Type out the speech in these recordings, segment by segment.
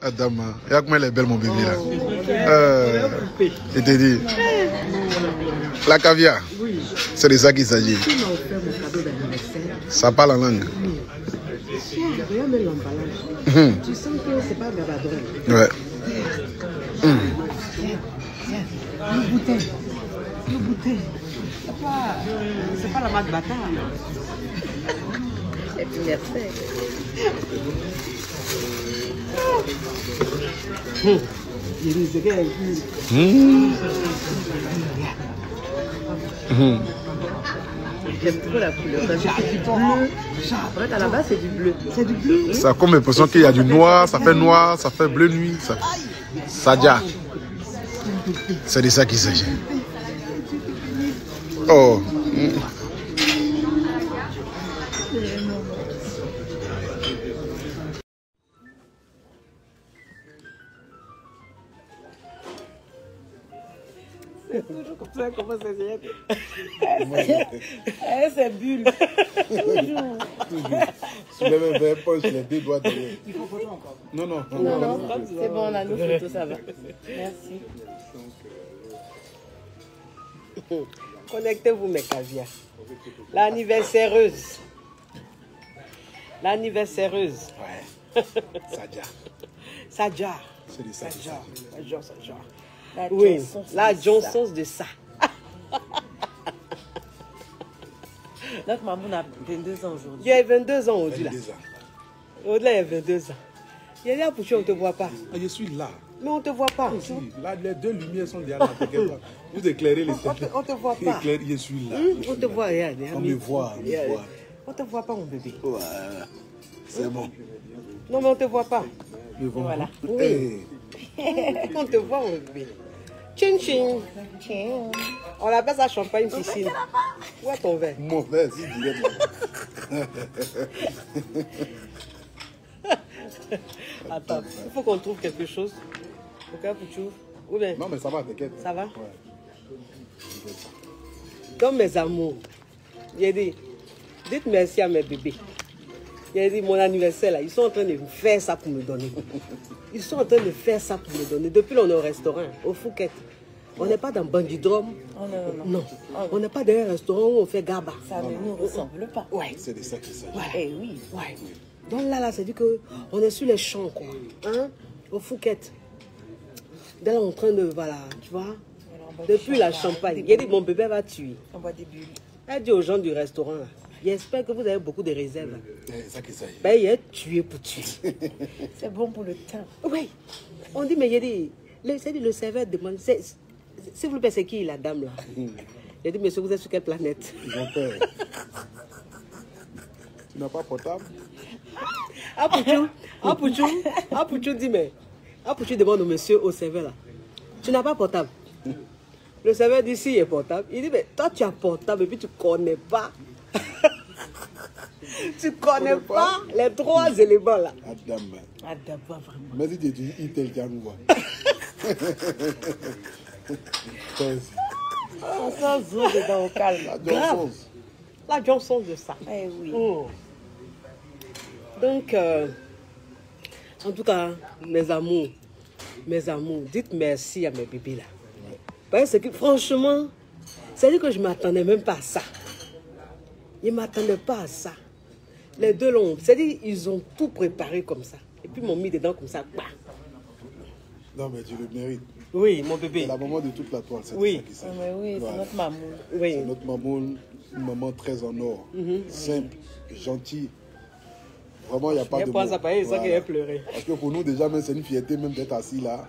Adama, regarde comment elle est belle, mon bébé, là. Je te dis. La caviar. Oui. C'est de ça qu'il s'agit. Tu m'as offert mon cadeau d'anniversaire. Ça parle en langue. Oui. Regarde même l'emballage. Tu sens que c'est pas gabadron. Ouais. Une bouteille. Une bouteille. C'est pas la marque bâtard. Et puis merci. J'aime trop la couleur. Après, à la base, c'est du bleu. C'est du bleu. Ça a comme l'impression qu'il y a du noir, ça fait bleu nuit. Ça déjà. C'est de ça qu'il s'agit. Oh. C'est toujours comme ça, comment ça se c'est bulle. Toujours. Si vous avez un verre poche, les deux doigts derrière. Il faut photo encore. Non, non. Non, c'est bon, on a nos photos, ça va. Merci. Connectez-vous, mes caviars. L'anniversaireuse. L'anniversaireuse. Ouais. Sadja. Sadja. C'est de ça. Sadja. Oui, la Johnson de ça. Notre maman a 22 ans aujourd'hui. Il y a 22 ans aujourd'hui. Au-delà, il y a 22 ans. Il y a là pour on ne te voit pas. Ah, je suis là. Mais on ne te voit pas. Si, là, les deux lumières sont derrière la tête. Vous éclairez les têtes. On ne te voit pas. Je suis là. On te voit, regarde. On me voit, on me voit. On ne te voit pas, mon bébé. Ouais, c'est bon. Non, mais on ne te voit pas. Mais bon. Voilà. Oui. On te voit, mon bébé. Tching tching. On appelle ça champagne piscine. Où est ton verre? Mon verre, si tu veux. Attends, il faut qu'on trouve quelque chose. Ok, Pouchou? Ou bien? Non, mais ça va, t'inquiète. Ça va? Ouais. Comme mes amours, j'ai dit, dites merci à mes bébés. J'ai dit, mon anniversaire là, ils sont en train de faire ça pour me donner. Ils sont en train de faire ça pour me donner. Depuis, on est au restaurant, au Phuket. On n'est pas dans Bandidrome. Oh, non. On n'est pas dans un restaurant où on fait gaba. Ça ne nous ressemble pas. Ouais. C'est de ça qu'il s'agit. Ouais. Oui. Ouais. Donc là, c'est dit qu'on est sur les champs, quoi. Hein? Au Phuket. Là, on est en train de, voilà, tu vois. Depuis la champagne. Il a dit, mon bébé va tuer. On boit des bulles. Elle dit aux gens du restaurant, là, j'espère que vous avez beaucoup de réserves. C'est ça qu'il s'agit. Ben, il est tué pour tuer. C'est bon pour le temps. Oui. On dit, mais il a dit, le serveur demande, s'il vous plaît, c'est qui la dame là? Il a dit, monsieur, vous êtes sur quelle planète? Ils ont peur. Tu n'as pas portable? Apouchou dit, mais Apouchou demande au monsieur, au serveur là, tu n'as pas portable? Le serveur dit, si, il est portable. Il dit, mais toi, tu as portable et puis tu ne connais pas. Tu ne connais pas les trois éléments là. Adam, vraiment. Mais si tu dis Intel Django. On s'en zoom dedans au calme. La Johnson de ça. Eh oui. Donc, en tout cas, mes amours, dites merci à mes bébés là. Parce que franchement, c'est-à-dire que je ne m'attendais même pas à ça. Je ne m'attendais pas à ça. Les deux l'ont. C'est-à-dire qu'ils ont tout préparé comme ça. Et puis ils m'ont mis dedans comme ça. Bah. Non, mais tu le mérites. Oui, mon bébé. C'est la maman de toute la toile. Oui. C'est notre maman. Oui. C'est notre maman, une maman très en or. Simple, gentille. Vraiment, il n'y a pas de mots. Ça qu'il a pleuré. Parce que pour nous, déjà, c'est une fierté même d'être assis là,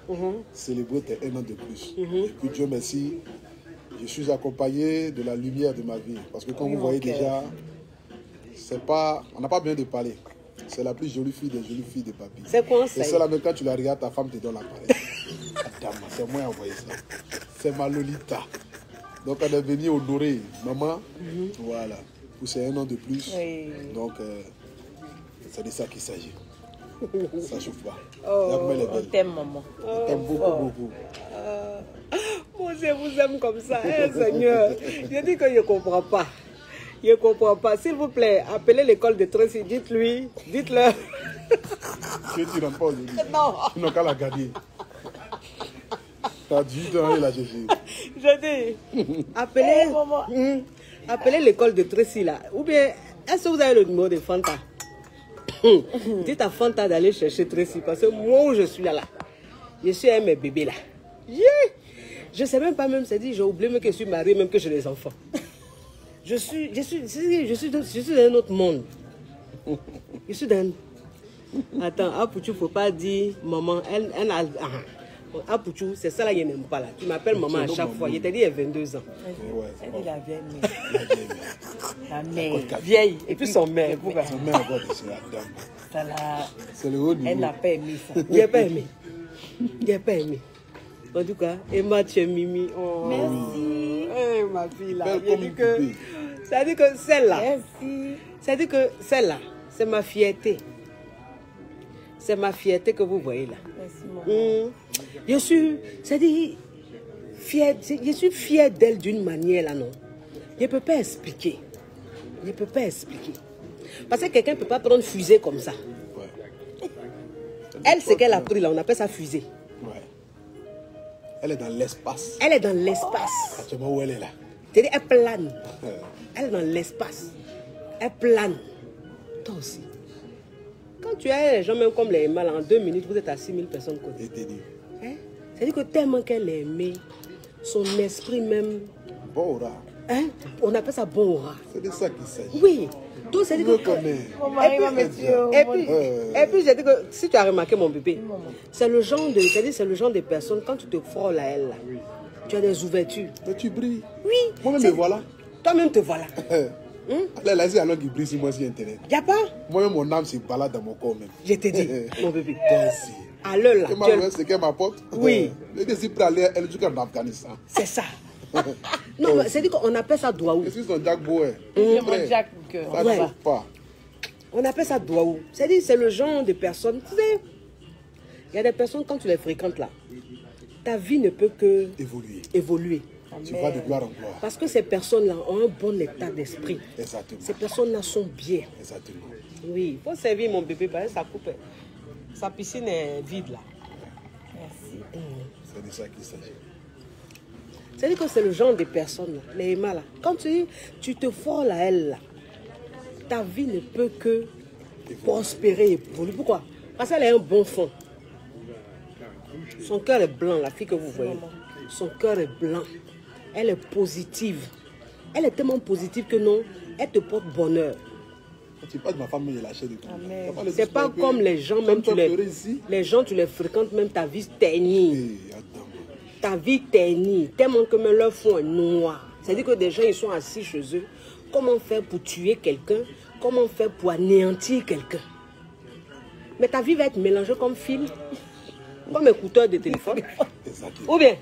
célébrer tes 1 an de plus. Et puis Dieu merci, je suis accompagné de la lumière de ma vie. Parce que comme vous voyez déjà, c'est pas, on n'a pas besoin de parler. C'est la plus jolie fille des jolies filles de papy. C'est quoi ça? Et c'est là même quand tu la regardes, ta femme te donne l'appareil. C'est moi qui ai envoyé ça. C'est ma Lolita. Donc elle est venue honorer maman. Voilà. Pour ces 1 an de plus. Oui. Donc c'est de ça qu'il s'agit. Ça chauffe pas. On t'aime, maman. On t'aime beaucoup, beaucoup. Moi, je vous aime comme ça, hein, Seigneur. Je dis que je ne comprends pas. Je ne comprends pas. S'il vous plaît, appelez l'école de Tracy. Dites-lui, dites-leur. tu rentres pas aujourd'hui. Non. Tu n'as qu'à la garder. T'as 18 ans et la GG. Je dis, appelez l'école de Tracy là. Ou bien, est-ce que vous avez le numéro de Fanta? Dites à Fanta d'aller chercher Tracy parce que moi où je suis là, je suis un mes bébés là. Yeah. Je ne sais même pas, même, c'est dit, j'ai oublié même que je suis mariée, même que j'ai des enfants. Je suis dans un autre monde. Je suis dans... Attends, Apouchou, il ne faut pas dire maman, elle a... Apouchou, c'est ça là, je n'aime pas là. Tu m'appelles maman à chaque fois. Je t'ai dit, il y a 22 ans. Elle dit la vieille mère. La mère. Vieille. Et puis son mère. Son mère encore de chez la dame. C'est le haut niveau. Elle n'a pas aimé ça. Il n'a pas aimé. Il n'a pas aimé. En tout cas, Emma, tu es Mimi. Oh. Merci. Hey, ma fille là. Ça dit que celle-là. Merci. Ça dit que celle-là, c'est ma fierté. C'est ma fierté que vous voyez là. Merci, maman. Je suis, c'est-à-dire, je suis fière d'elle d'une manière là, non. Je ne peux pas expliquer. Je ne peux pas expliquer. Parce que quelqu'un ne peut pas prendre fusée comme ça. Ouais. Elle, ce qu'elle a pris là, on appelle ça fusée. Ouais. Elle est dans l'espace. Elle est dans l'espace. Actuellement où elle est là. C'est-à-dire, elle plane. Elle est dans l'espace. Elle plane. Toi aussi. Quand tu as les gens même comme les Emma, en 2 minutes, vous êtes à 6000 personnes côté. Et t'es dit. Hein? C'est-à-dire que tellement qu'elle est aimée, son esprit même... Bon aura. Hein? On appelle ça bon aura. C'est de ça qu'il s'agit. Oui. Donc, c'est dire que... Mon mari va me tuer. Et puis, j'ai dit que si tu as remarqué mon bébé, c'est le genre de... C'est-à-dire, c'est le genre de personne, quand tu te frôles à elle, là, tu as des ouvertures. Mais tu brilles. Oui. Moi-même me voilà. Toi-même te voilà. Elle a dit alors qu'il brille sur moi sur Internet. Y a pas? Moi-même, mon âme se balade dans mon corps même. Je t'ai dit, mon bébé. Merci. À l'heure là. C'est qu'elle m'apporte. Oui. Elle décide d'aller, elle dit qu'elle est en Afghanistan. C'est ça. Non, mais c'est dit qu'on appelle ça douaou. Je suis son Jack Boer. C'est mon Jack. Ça ne chauffe pas. On appelle ça douaou. C'est dit, c'est le genre de personnes. Tu sais, il y a des personnes, quand tu les fréquentes là, ta vie ne peut que évoluer. Tu vas de gloire en gloire. Parce que ces personnes-là ont un bon état d'esprit. Exactement. Ces personnes-là sont bien. Exactement. Oui, il faut servir mon bébé parce que ça coupe. Sa piscine est vide là. Merci. C'est de ça qu'il s'agit. C'est-à-dire que c'est le genre de personnes, là, les Emma là. Quand tu te frôles à elle là, ta vie ne peut que prospérer et évoluer. Pourquoi? Parce qu'elle a un bon fond. Son cœur est blanc, la fille que vous voyez. Son cœur est blanc. Elle est positive. Elle est tellement positive que non, elle te porte bonheur. Quand tu parles de ma femme, il est lâché de tout. C'est pas comme les gens, même les gens, tu les fréquentes, même ta vie ternit. Ta vie ternit. Tellement que même leur fond est noir. C'est-à-dire que des gens, ils sont assis chez eux. Comment faire pour tuer quelqu'un? Comment faire pour anéantir quelqu'un? Mais ta vie va être mélangée comme film. Comme écouteur de téléphone. Ou bien,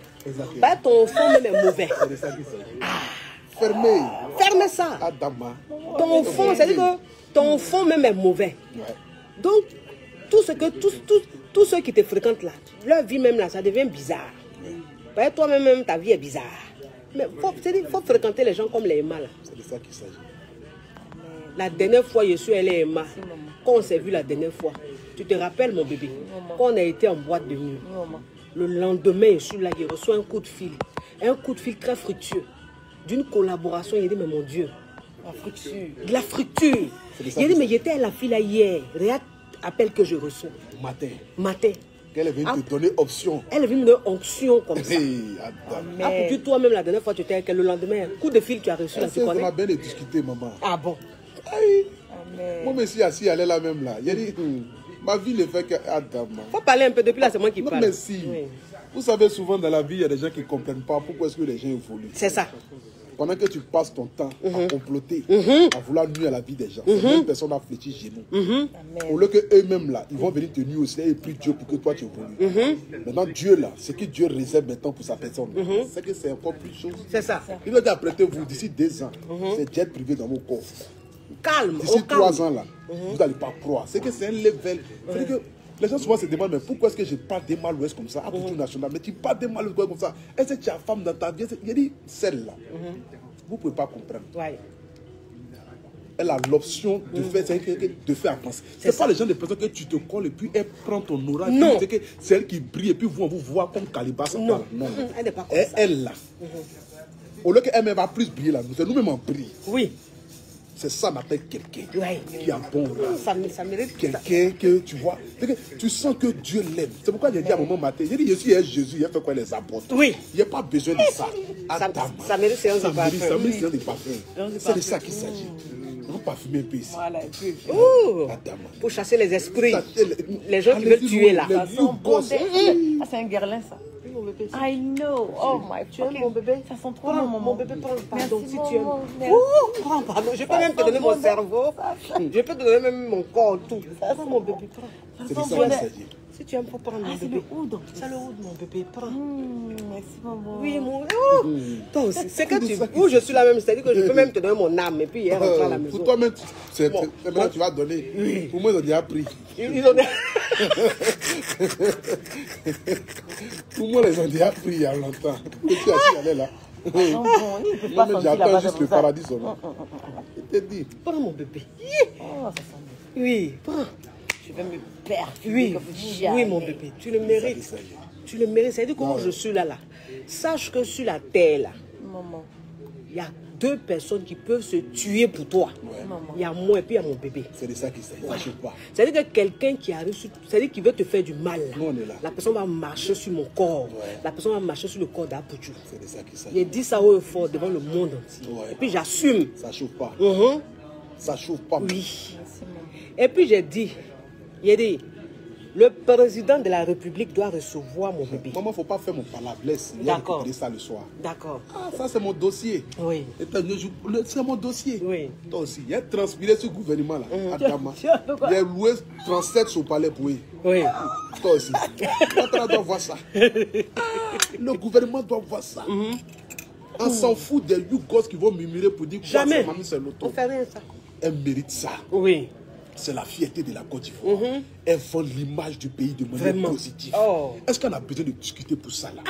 bah, ton fond même est mauvais. C'est de ça qu'il s'agit. Fermez. Fermez ça. Adama. Ton fond, c'est-à-dire que ton fond même est mauvais. Ouais. Donc, tous ceux qui te fréquentent là, leur vie même là, ça devient bizarre. Ouais. Toi-même, ta vie est bizarre. Mais il faut fréquenter les gens comme les Emma là. C'est de ça qu'il s'agit. La dernière fois, je suis allée Emma. Quand on s'est vu la dernière fois, tu te rappelles mon bébé? Quand on a été en boîte de nuit. Le lendemain, je suis là, j'ai reçu un coup de fil. Un coup de fil très fructueux. D'une collaboration, il a dit, mais mon Dieu. La friture. De la friture. Il a dit, mais j'étais à la file là hier. Regarde, appel que je reçois. Matin. Elle est venue te donner option. Elle est venue me donner onction comme ça. Hey, pour toi-même, la dernière fois, tu étais avec elle. Le lendemain, coup de fil, tu as reçu. On a bien discuté, maman. Ah bon? Aïe. Moi, je me suis assis, elle est là même là. Il a dit, ma vie ne fait que... Faut parler un peu, depuis là, c'est moi qui parle. Non, mais si. Oui. Vous savez, souvent dans la vie, il y a des gens qui ne comprennent pas pourquoi est-ce que les gens évoluent. C'est ça. Pendant que tu passes ton temps à comploter, à vouloir nuire à la vie des gens, ces mêmes personnes ont fléchi chez nous. Au lieu qu'eux-mêmes là, ils vont venir te nuire aussi et prie Dieu pour que toi tu évolues. Maintenant, Dieu là, ce que Dieu réserve maintenant pour sa personne, c'est que c'est encore plus chose. C'est ça. Il va dire, apprêtez-vous d'ici 2 ans, c'est jet privé dans vos corps. Calme. D'ici 3 ans là, vous n'allez pas croire. C'est que c'est un level. C'est que les gens souvent se demandent, mais pourquoi est-ce que je parle des mal ouest comme ça, à Apouchou national, mais tu parles des mal ouest comme ça. Est-ce que tu as femme dans ta vie? Il a dit, celle-là, vous ne pouvez pas comprendre. Ouais. elle a l'option de faire, de faire avancer. C'est pas les gens de personnes que tu te colles et puis elle prend ton aura. Non. C'est elle qui brille et puis vous, on vous voit comme Calibas. Non. Non. Elle n'est pas comme ça. Elle là. Au lieu qu'elle va plus briller là, c'est nous-mêmes en brille. Oui. C'est ça qu'on appelle quelqu'un Ouais. qui a bon aura. Ça mérite Quelqu'un que tu vois, tu sens que Dieu l'aime. C'est pourquoi j'ai dit à un moment matin, j'ai dit je suis Jésus, il a fait quoi les apôtres. Oui. Il n'y a pas besoin de ça. Ça mérite séance de parfum. Ça mérite séance de parfum. C'est de ça qu'il s'agit. On va parfumer un peu ici. Voilà, et puis. Oh, pour chasser les esprits. Les gens qui veulent tuer là. Ça sent bon. Ah, c'est un guerlin, ça. Mon bébé, I know. Oh my tu aimes mon bébé? Ça sent trop bon, Prends, maman. mon bébé, prends pardon Merci, si tu aimes. maman. Prends pardon. Je peux même te donner mon cerveau. Je peux te donner même mon corps, tout. Prends mon bébé, prends. C'est de sent ça bon. qu'il s'agit. Si tu aimes, faut prendre mon Ah, c'est bébé. le oud. C'est le oud, mon bébé, prends. Merci, maman. Oui, mon. Oh. Toi aussi. C'est que tu. Où je suis la même, c'est-à-dire que je peux même te donner mon âme et puis elle rentre à la maison. Pour toi-même, maintenant tu vas donner. Oui. Pour moi, ils ont déjà pris. Ils ont. Pour moi, ils ont déjà pris il y a longtemps. Et tu as dit, elle est là. Moi, Moi, j'attends juste le paradis seulement. Je te dis. Prends mon bébé. Oh, ça sent bon. Oui, prends. Je vais me perfumer Oui, comme oui, mon bébé, tu le mérites. Tu le mérites. C'est-à-dire que je suis là. Sache que sur la terre, là, Maman. il y a 2 personnes qui peuvent se tuer pour toi. Il y a moi et puis il y a mon bébé. C'est de ça qu'il s'agit. Ça ne choque pas. C'est-à-dire que quelqu'un qui arrive sur... C'est-à-dire qu'il veut te faire du mal. Là. Nous, on est là. La personne va marcher sur mon corps. Ouais. La personne va marcher sur le corps d'Apuchu. C'est de ça qu'il s'agit. J'ai dit ça haut et fort devant le monde entier. Ouais. Et puis j'assume. Ça ne chauffe pas. Mhm. Ça ne chauffe pas. Oui. Et puis j'ai dit, le président de la République doit recevoir mon bébé. Maman, il ne faut pas faire mon palablesse. Il y a récupéré ça le soir. D'accord. Ah, ça, c'est mon dossier. Oui. C'est mon dossier. Oui. Toi aussi, il y a transpiré ce gouvernement-là. Adama. J'ai loué 37 sur le palais pour eux. Oui. Toi aussi. L'autre doit voir ça. Le gouvernement doit voir ça. On s'en fout des yougos qui vont murmurer pour dire quoi, Jamais. c'est l'auto. On fait rien ça. Elle mérite ça. Oui. C'est la fierté de la Côte d'Ivoire. Elle vend l'image du pays de manière Vraiment. positive. Oh. Est-ce qu'on a besoin de discuter pour ça là?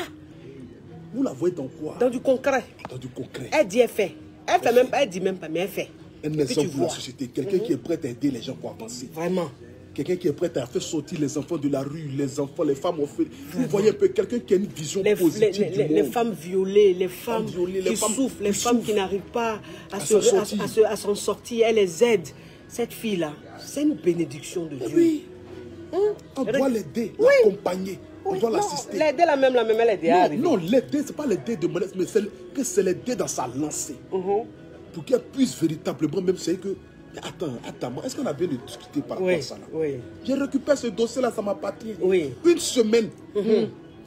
Vous la voyez dans quoi? Dans du concret. Dans du concret. Elle dit, elle fait. Elle fait même pas, elle dit même pas, mais elle fait. Un Et puis exemple tu pour la vois. société. Quelqu'un qui est prêt à aider les gens pour avancer. Vraiment. Quelqu'un qui est prêt à faire sortir les enfants de la rue, les enfants, les femmes orphelines. Vous voyez un peu quelqu'un qui a une vision positive du Les monde. femmes violées, les femmes violées, qui les femmes souffrent, les qui femmes souffrent. qui n'arrivent pas à s'en sortir. s'en sortir, elle les aide. Cette fille-là, c'est une bénédiction de Dieu. Oui. On doit l'aider, Oui. l'accompagner. On Oui, doit non, l'assister. l'aider la même, elle est déjà arrivée. Non, l'aider, ce n'est pas l'aider de monnaie, mais c'est l'aider dans sa lancée. Pour qu'elle puisse véritablement même c'est que. Mais attends, est-ce qu'on a bien discuté par rapport à ça là? Oui. Je récupère ce dossier-là, ça m'appartient. Oui. Une semaine,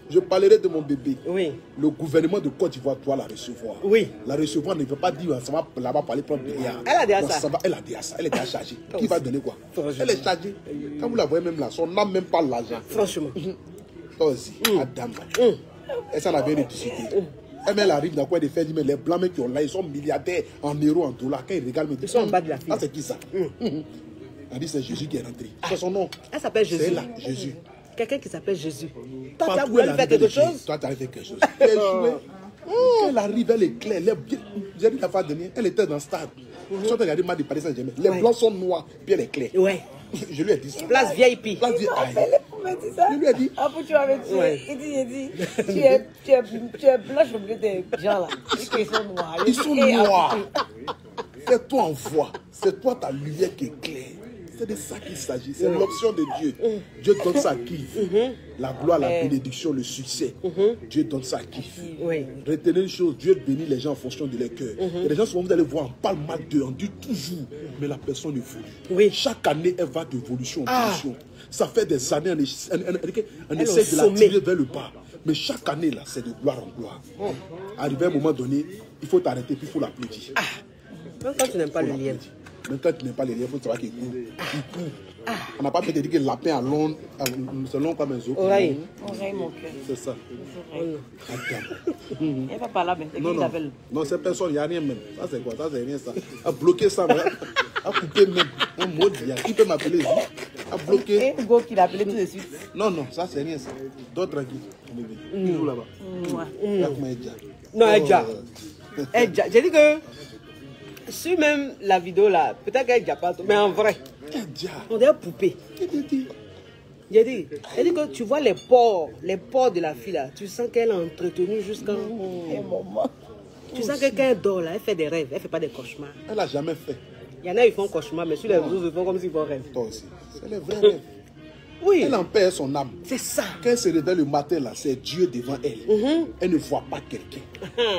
je parlerai de mon bébé. Oui. Le gouvernement de Côte d'Ivoire doit la recevoir. Oui. La recevoir ne veut pas dire ça va là-bas parler prendre milliard. Elle a déjà Non, ça. Elle a déjà ça. Elle est déjà chargée. Qui va donner quoi? Franchement. Elle est chargée. Quand vous la voyez même là, son âme même pas l'argent. Franchement. Toi aussi, Adam. Et ça, on a bien discuté. Elle arrive dans quoi de faire, mais les blancs qui ont là, ils sont milliardaires en euros, en dollars. Quand ils regardent, ils Ils sont en bas de la file. Ah, c'est qui ça? Elle dit c'est Jésus qui est rentré. C'est son nom. Elle s'appelle Jésus. C'est là, Jésus. Quelqu'un qui s'appelle Jésus. Toi, tu as Partout voulu elle faire arrive, quelque elle est chose? Toi, tu as fait quelque chose. Elle jouait. Quand elle arrive, elle est claire. J'ai dit la fois dernière, elle était dans le stade. Je suis regardé mal de Paris Saint-Germain. Les blancs sont noirs, puis elle est claire. Ouais. Je lui ai dit ça. Place VIP. Place VIP. On m'a dit ça. Je lui ai dit. Ah, pour tu m'avais tué. Ouais. Il dit, tu es blanche au milieu des gens là. Il dit qu'ils sont noirs. Ils sont noirs. C'est toi en voix. C'est toi ta lumière qui est claire. C'est de ça qu'il s'agit. C'est l'option de Dieu. Dieu donne ça à qui? La gloire, la bénédiction, le succès. Dieu donne ça à qui? Oui. Retenez une chose, Dieu bénit les gens en fonction de leur cœur. Et les gens, souvent, vous allez voir, on parle mal d'eux, on dit toujours, mais la personne évolue. Oui. Chaque année, elle va d'évolution en évolution. Ça fait des années, on essaie au de la sommet. tirer vers le bas. Mais chaque année, là, c'est de gloire en gloire. Arrivé à un moment donné, il faut t'arrêter, puis il faut l'applaudir. Même quand tu n'aimes pas le lien. Même quand tu n'aimes pas les liens, il faut savoir qu'il court. Il court. On n'a pas fait dire que le lapin à Londres, c'est long comme un zoo. Oreille. Oreille, mon cœur. C'est ça. Attends. Il n'est pas par là, mais c'est qui Non, qui non. l'appelle? Non, c'est personne, il n'y a rien même. Ça, c'est quoi? Ça, c'est rien, ça. A bloqué ça, mais a coupé même. Un mot de qui peut m'appeler ici? A bloqué. Et Hugo qui l'a appelé tout de suite. Non, non, ça, c'est rien, ça. D'autres tranquille. Il joue là-bas. Ouais. Il y a comment Edja. Non, Edja. Edja. J'ai dit que Sur même la vidéo là, peut-être qu'elle n'est pas, mais en vrai, on dirait poupée. J'ai dit, elle dit que tu vois les pores de la fille là, tu sens qu'elle est entretenue jusqu'à un moment. Tu sens que quand elle dort là, elle fait des rêves, elle ne fait pas des cauchemars. Elle n'a jamais fait. Il y en a, ils font cauchemars, mais sur les réseaux, ils font comme s'ils font rêve. Toi aussi. C'est les vrais rêves. Oui. Elle en perd son âme. C'est ça. Quand elle se réveille le matin, là, c'est Dieu devant elle. Elle ne voit pas quelqu'un.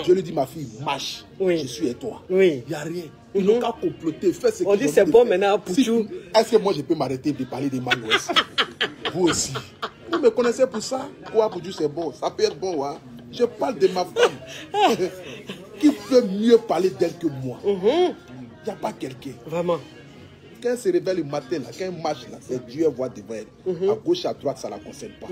Dieu lui dit, ma fille, marche. Oui. Je suis avec toi. Oui. Il n'y a rien. Ils n'ont qu'à comploter. Fais ce On dit c'est bon maintenant, Pouchou. Est-ce que moi, je peux m'arrêter de parler des Manouès? Vous aussi. Vous me connaissez pour ça? Quoi, Pouchou, c'est bon. Ça peut être bon, hein? Je parle de ma femme. Qui peut mieux parler d'elle que moi? Il n'y a pas quelqu'un. Vraiment. Quand elle se réveille le matin, là, quand elle marche, là, c'est Dieu elle voit devant elle. À gauche, à droite, ça ne la concerne pas.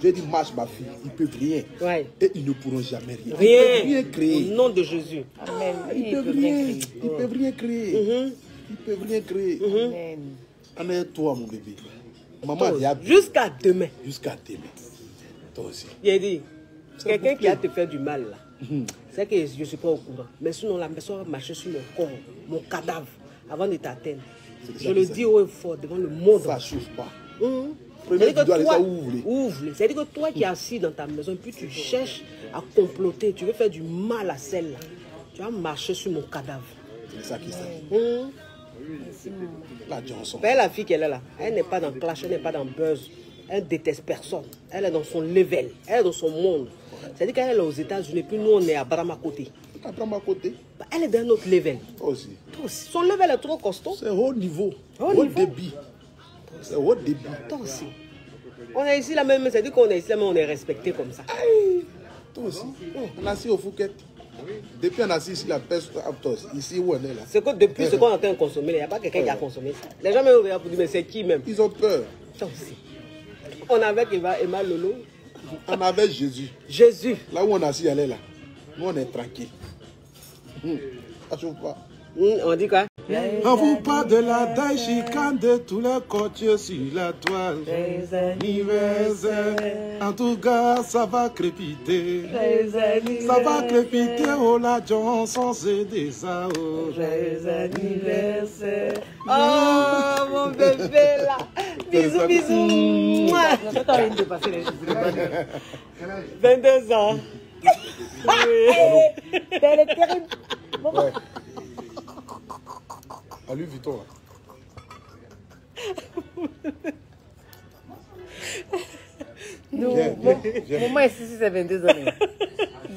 Dieu dit, marche ma fille, ils ne peuvent rien. Ouais. Et ils ne pourront jamais rien. Rien. Ils ne peuvent rien créer. Au nom de Jésus. Amen. Ils ne peuvent rien. Ils ne peuvent rien créer. Ils ne peuvent rien créer. Amen. En est toi, mon bébé. Maman, il y a Jusqu'à demain. jusqu'à demain. Toi aussi. Il a dit, quelqu'un qui a te fait du mal là, c'est que je ne suis pas au courant. Mais sinon, la personne va marcher sur mon corps, mon cadavre, avant de t'atteindre. Je le dis haut et fort devant le monde. Ça ne chauffe pas. C'est-à-dire que toi, ouvre. ouvre. C'est-à-dire que toi qui es assis dans ta maison, puis tu cherches à comploter, tu veux faire du mal à celle-là. Tu vas marcher sur mon cadavre. C'est ça qui s'agit. La Johnson. Mais la fille qu'elle est là, elle n'est pas dans Clash, elle n'est pas dans Buzz. Elle déteste personne. Elle est dans son level. Elle est dans son monde. C'est-à-dire qu'elle est aux États-Unis, puis nous, on est à Brahma côté. À ma côté. Elle est dans notre level. Toi aussi. Toi aussi. Son level est trop costaud. C'est haut niveau. Haut Haut niveau. débit. C'est haut débit. Toi aussi. On est ici là même, c'est-à-dire qu'on est ici là, mais on est respecté comme ça. Toi aussi. On a assis au Fouquet. Depuis on a assis ici, la peste, ici où on est là. C'est que depuis ce qu'on est en train de consommer, il n'y a pas quelqu'un qui a consommé ça. Les gens même regardent pour dire, mais c'est qui même? Ils ont peur. Toi aussi. On est avec Emma Lolo. On avait Jésus. Jésus. Là où on a assis, elle est là. Nous, on est tranquille. Ça chauffe pas. On dit quoi? On vous parle de la taille chicane de tous les côtiers sur la toile. Anniversaire. En tout cas, ça va crépiter. Ça va crépiter, oh la Johnson, c'est des ça. Joyeux anniversaire. Oh, mon bébé là. Bisous, bisous. Mouah. On n'a pas envie de passer les 22 ans. Oui. Elle est terrible. Ouais. À lui, Vuitton, là. Non, Viens. maman ici, c'est 22 ans.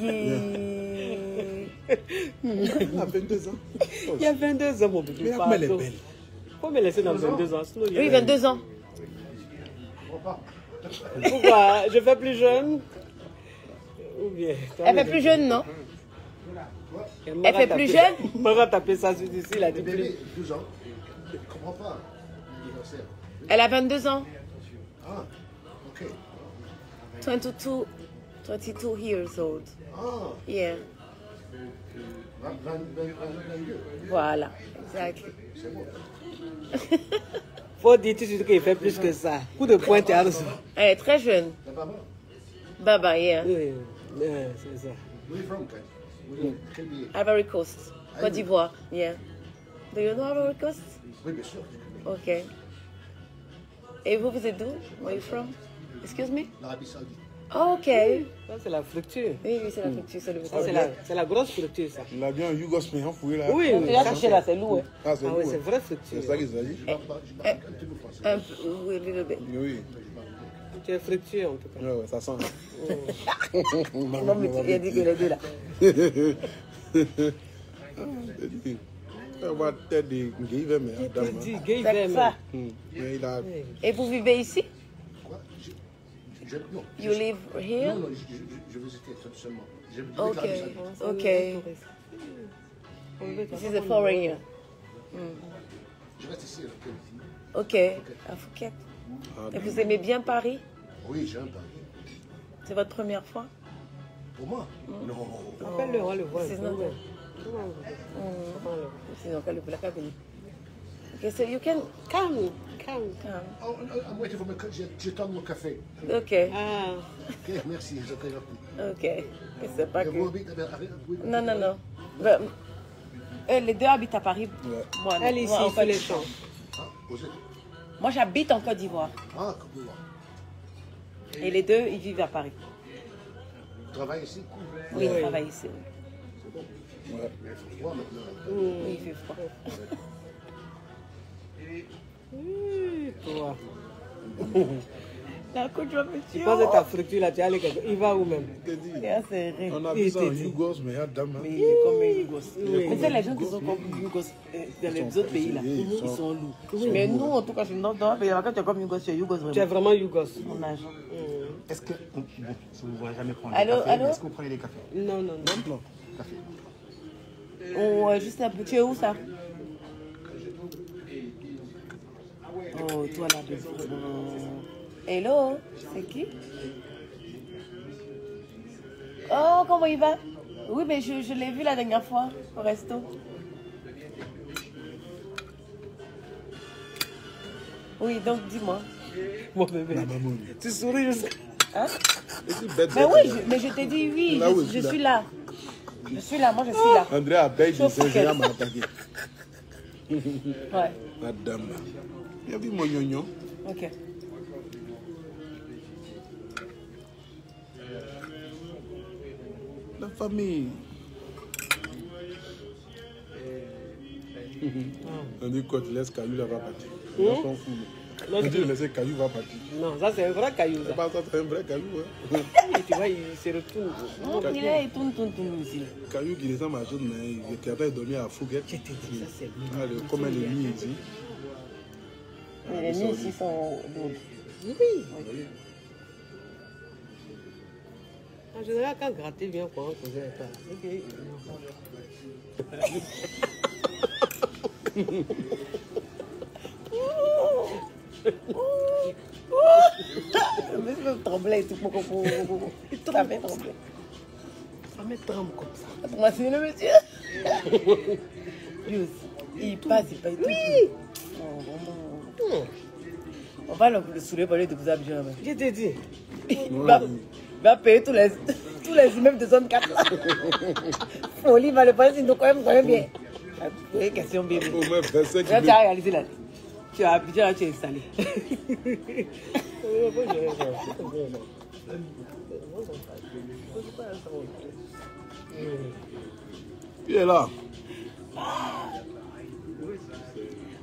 Elle a 22 ans. Il y a 22 ans, mon bébé. Mais comment elle est belle. Faut me laisser dans 22 ans. Sinon, Oui, 22 ans. Pourquoi? Je fais plus jeune? Ou bien? Elle fait plus jeune, non? Elle fait plus jeune? On va taper ça sur ici, il a dit plus. 12 ans. Je ne comprends pas. Anniversaire. Elle a 22 ans. Ah, ok. 22 years old. Ah, Yeah. 22. Voilà. Exactly. C'est bon. Faut dire tout de suite qu'il fait plus que ça. Coup de pointe et arrose. Elle est très jeune. La maman. Baba, yeah. Oui, c'est ça. Where are you from, guys? Quel pays? Ivory Coast. Côte d'Ivoire. Yeah. Do you know Ivory Coast? Oui, bien sûr. Ok. Et vous, vous êtes d'où? Where are you from? Excuse me? L'Arabie Saoudite. Oh, ok. Ça, c'est la fructure. Oui, oui, c'est la fructure, c'est le Ça, c'est la grosse fructure, ça. Il a bien un Yougos, mais on fouille là. Oui, oui. Tu as cherché là, c'est lourd. Ah, c'est Ah oui, vous, c'est hein. vraie fructure. C'est ça qu'il s'agit. Je parle un petit peu français. Un peu, oui, little bit. Oui. Tu es fructueux, en tout cas. Ouais, ça sent. Non, mais il a dit que les deux là. On va tête de Guy, mais Tu Adam. dis, gay, C'est même. ça. Mais il a. Et vous vivez ici? Quoi? Non. You live here? Non, non, je visitais tout seulement. J'habite Ok, l'Arabie Saoudite. ok. This is a foreigner. Je reste ici. Ok, à Phuket. Et vous aimez bien Paris? Oui, j'aime Paris. C'est votre première fois? Pour moi? Non. Appelle-le, on va le voir. C'est normal. Sinon, quand le black venir. Ok, so you can Calme. come. Oh, I'm waiting for my coffee. J'attends mon café. Ok, Ah. Ok, merci. Je te remercie. ok. C'est pas Et vous que... habitez avec... Non, non, non. But Les deux habitent à Paris. Ouais. Moi, Elle est ici, il fait les champs. Ah, aussi. Moi, j'habite en Côte d'Ivoire. Ah, Côte d'Ivoire. Et les deux, ils vivent à Paris. Tu travailles ici? Oui, ils travaillent ici. Ouais. Il fait froid maintenant. Oui, il fait froid. Toi. La Côte d'Ivoire, Tu penses que ta fructure là, tu es allé quelque part. Il va où même? Je te dis. c'est On a vu ça en Yougos, mais il y a dame. Mais il est comme un Yougos. Oui. Mais c'est les gens qui sont comme Yougos dans les autres pays là. Ils Ils sont- sont lourds. Mais nous, en tout cas, dans un pays, quand tu es comme Yougos, tu es Yougos Tu es vraiment. vraiment Yougos. On nage. Est-ce que. Bon, je ne vous vois jamais prendre Allô, des cafés, allô? mais est-ce que vous prenez des cafés? Non, non, non. Non. Café. Juste un peu. Tu es où ça? Oh, toi là, hello, c'est qui? Oh, comment il va? Oui, mais je l'ai vu la dernière fois au resto. Oui, donc dis-moi. Mon bébé. La maman. Tu souris jusqu'à. Hein? Et tu bête, Mais bête, oui, bête. mais je t'ai dit oui, Là où je je suis suis là. Je suis là, moi je suis là. André a payé Sauf des qu'elle- ingénieurs m'a attaqué. Ouais, La dame. Il a vu mon gnognon. ok. La famille. On dit quoi, tu laisses Caillou là va partir. On s'en fout. On dit de laisser Caillou va partir. Non, ça c'est un vrai caillou. C'est Ça. pas ça, c'est un vrai Caillou. Hein. Et tu vois, il se retourne. Non, il est, il tourne ici. Caillou qui descend ma chose, mais il était en train de dormir à Fouguette. Je te dis, ça c'est lui. Ah, comme elle est mis ici. Mais les miens ici sont lourds. Oui. En général, quand gratter vient pour un causer avec toi, c'est que. Mais je vais trembler et tout. Ça fait trembler. Ça me tremble comme ça. Moi, c'est le monsieur. Lui aussi. Il passe, il passe. Oui. Oh, vraiment. On va le soulever pour lui de vous habiller. Je te dis. Il va payer tous les immeubles de zone 4 là. Folie, va le payer, sinon quand même bien. Oui, question bébé. Au moins 25 Là, tu as réalisé là. Tu as habitué là, tu es installé. Il est là.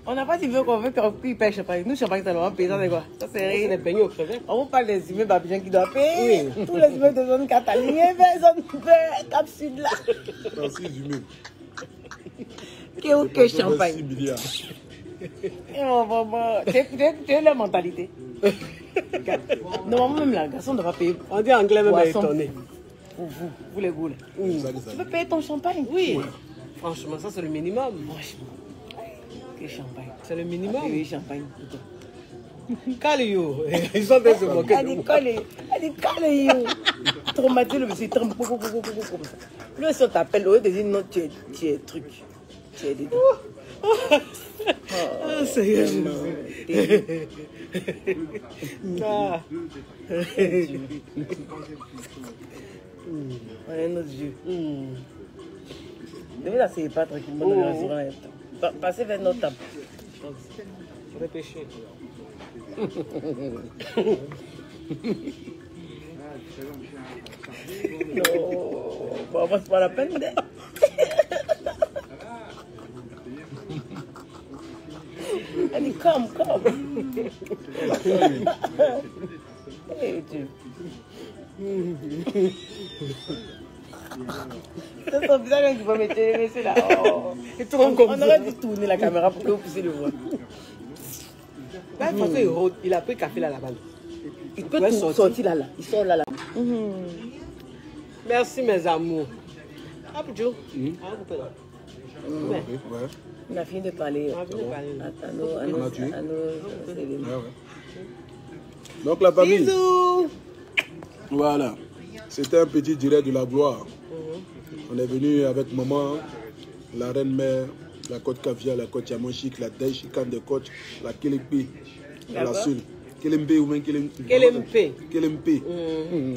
On n'a pas dit qu'on veut qu'il paye champagne. Nous, champagne, ça va payer, ça c'est quoi? Ça c'est C'est rien. les beignets aux crevettes. On vous parle des immeubles Abidjan qui doivent payer. Tous les immeubles de zone 4 alignés vers zone Cap Sud là. Dans 6 humains. Que champagne. 6 milliards. Oh, maman, tu es la mentalité. Normalement, même la garçon doit pas payer. On dit anglais même est Boisson. étonné. Vous les goules. C'est ça que ça Tu dit. peux payer ton champagne? Oui. Franchement, ça c'est le minimum. Franchement. Que champagne. C'est le minimum. Oui, champagne. Calio. Ils sont des se moquer de Elle dit moi. elle dit collé. Traumatisé le monsieur, trempe comme ça. Lui aussi on t'appelle, au lieu de dire non, tu es truc. Tu es dedans. Ah, Seigneur Jésus. Ah. On est notre Dieu. Devez la c'est pas tranquillement dans le restaurant. Passez vers notre table. Repêché. Non, bon, c'est pas la peine. Elle dit, come. Hey, Dieu. C'est son visage qui va mettre les messieurs là. Oh. tourne comme On ça. aurait dû tourner la caméra pour que vous puissiez le voir. Là, de toute façon, il a pris café là-bas. Il peut Ouais, tout sortir là. Il sort là. Merci, mes amours. Ah, Poudjou. Ah, vous pouvez là. Ouais. On a fini de parler. On a fini de parler. À nos éléments. Ouais, ouais. Donc la famille. Bisous. Voilà. C'était un petit direct de la gloire. On est venu avec maman, la reine mère, la côte caviar, la côte yamanchik, la dèche, chicane de côte, la kélépi, la seule. Kélémpé ou même kélémpé. Kélémpé. Kélémpé.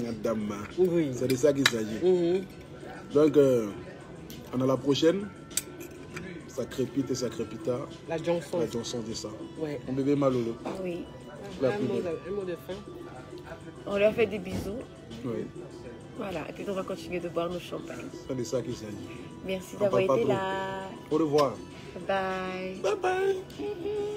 Madame. Oui. C'est de ça qu'il s'agit. Donc, on a la prochaine. Ça crépite et ça crépita. La Johnson. La Johnson de ça. Ouais. Mon bébé Malolo. Oui. La Un plus mot, belle. un mot de fin. On leur fait des bisous. Oui. Voilà. Et puis on va continuer de boire nos champagnes. C'est de ça qu'il s'agit. Merci On d'avoir parle pas été trop. là. Au revoir. Bye. Bye bye.